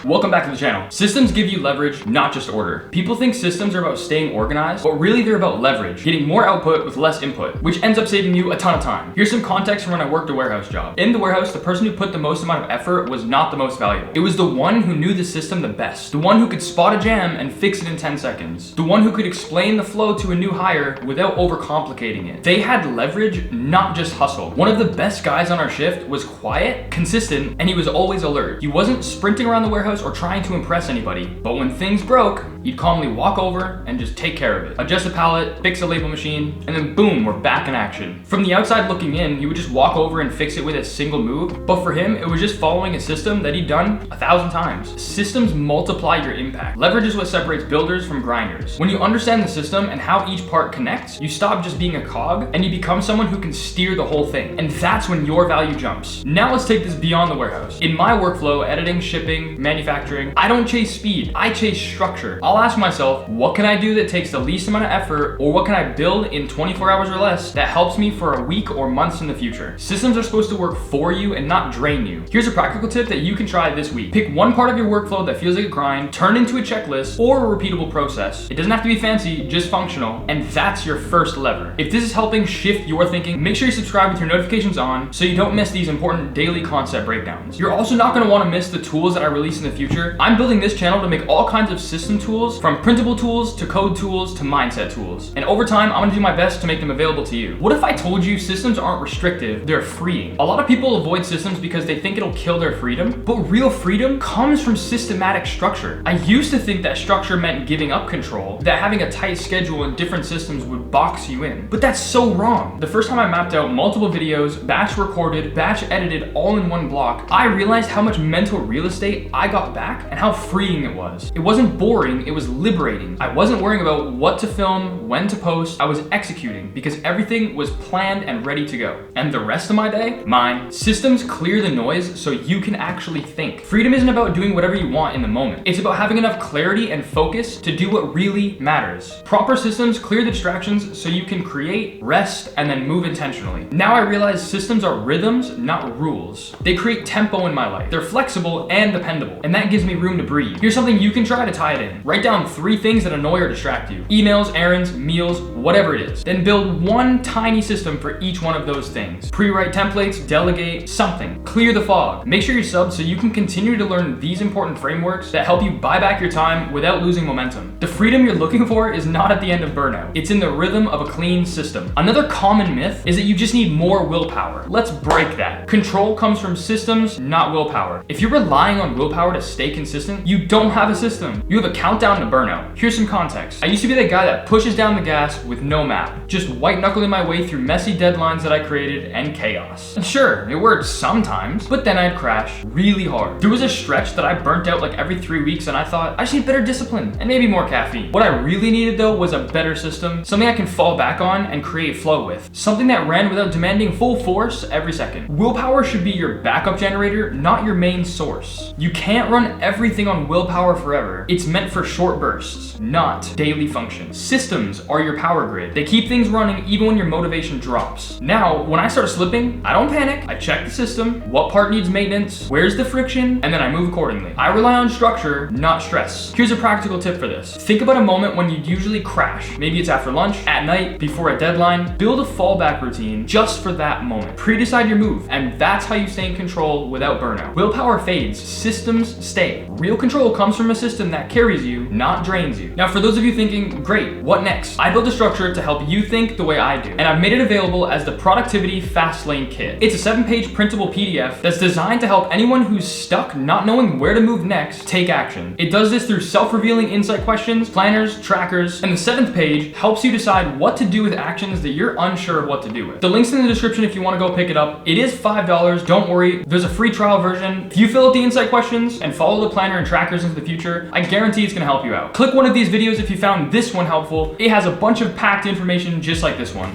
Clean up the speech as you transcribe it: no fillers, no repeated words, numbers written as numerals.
Welcome back to the channel. Systems give you leverage, not just order. People think systems are about staying organized, but really they're about leverage, getting more output with less input, which ends up saving you a ton of time. Here's some context from when I worked a warehouse job. In the warehouse, the person who put the most amount of effort was not the most valuable. It was the one who knew the system the best, the one who could spot a jam and fix it in 10 seconds, the one who could explain the flow to a new hire without overcomplicating it. They had leverage, not just hustle. One of the best guys on our shift was quiet, consistent, and he was always alert. He wasn't sprinting around the warehouse or trying to impress anybody, but when things broke, he'd calmly walk over and just take care of it. Adjust a pallet, fix a label machine, and then boom, we're back in action. From the outside looking in, he would just walk over and fix it with a single move, but for him, it was just following a system that he'd done 1,000 times. Systems multiply your impact. Leverage is what separates builders from grinders. When you understand the system and how each part connects, you stop just being a cog and you become someone who can steer the whole thing. And that's when your value jumps. Now let's take this beyond the warehouse. In my workflow, editing, shipping, manufacturing, I don't chase speed, I chase structure. I'll ask myself, what can I do that takes the least amount of effort, or what can I build in 24 hours or less that helps me for a week or months in the future? Systems are supposed to work for you and not drain you. Here's a practical tip that you can try this week. Pick one part of your workflow that feels like a grind, turn it into a checklist or a repeatable process. It doesn't have to be fancy, just functional, and that's your first lever. If this is helping shift your thinking, make sure you subscribe with your notifications on so you don't miss these important daily concept breakdowns. You're also not going to want to miss the tools that I release in the future. I'm building this channel to make all kinds of system tools, from printable tools to code tools to mindset tools. And over time, I'm gonna do my best to make them available to you. What if I told you systems aren't restrictive, they're freeing? A lot of people avoid systems because they think it'll kill their freedom, but real freedom comes from systematic structure. I used to think that structure meant giving up control, that having a tight schedule and different systems would box you in. But that's so wrong. The first time I mapped out multiple videos, batch recorded, batch edited all in one block, I realized how much mental real estate I got back and how freeing it was. It wasn't boring, it was liberating. I wasn't worrying about what to film, when to post, I was executing because everything was planned and ready to go. And the rest of my day, mine. Systems clear the noise so you can actually think. Freedom isn't about doing whatever you want in the moment. It's about having enough clarity and focus to do what really matters. Proper systems clear the distractions so you can create, rest, and then move intentionally. Now I realize systems are rhythms, not rules. They create tempo in my life. They're flexible and dependable, and that gives me room to breathe. Here's something you can try to tie it in. Write down 3 things that annoy or distract you. Emails, errands, meals, whatever it is. Then build one tiny system for each one of those things. Pre-write templates, delegate, something. Clear the fog. Make sure you're subbed so you can continue to learn these important frameworks that help you buy back your time without losing momentum. The freedom you're looking for is not at the end of burnout. It's in the rhythm of a clean system. Another common myth is that you just need more willpower. Let's break that. Control comes from systems, not willpower. If you're relying on willpower to stay consistent, you don't have a system. You have a countdown to burnout. Here's some context. I used to be the guy that pushes down the gas with no map, just white knuckling my way through messy deadlines that I created and chaos. And sure, it worked sometimes, but then I'd crash really hard. There was a stretch that I burnt out like every 3 weeks and I thought, I just need better discipline and maybe more caffeine. What I really needed though was a better system, something I can fall back on and create flow with. Something that ran without demanding full force every second. Willpower should be your backup generator, not your main source. You can't run everything on willpower forever. It's meant for short bursts, not daily functions. Systems are your power grid. They keep things running even when your motivation drops. Now, when I start slipping, I don't panic. I check the system, what part needs maintenance, where's the friction, and then I move accordingly. I rely on structure, not stress. Here's a practical tip for this. Think about a moment when you'd usually crash. Maybe it's after lunch, at night, before a deadline. Build a fallback routine just for that moment. Pre-decide your move, and that's how you stay in control without burnout. Willpower fades, systems stay. Real control comes from a system that carries you, not drains you. Now, for those of you thinking, great, what next? I built a structure to help you think the way I do, and I've made it available as the Productivity Fast Lane Kit. It's a 7-page printable PDF that's designed to help anyone who's stuck not knowing where to move next take action. It does this through self-revealing insight questions, planners, trackers, and the 7th page helps you decide what to do with actions that you're unsure of what to do with. The link's in the description if you want to go pick it up. It is $5, don't worry, there's a free trial version. If you fill out the insight questions and follow the planner and trackers into the future, I guarantee it's gonna help you out. Click one of these videos if you found this one helpful. It has a bunch of packed information just like this one.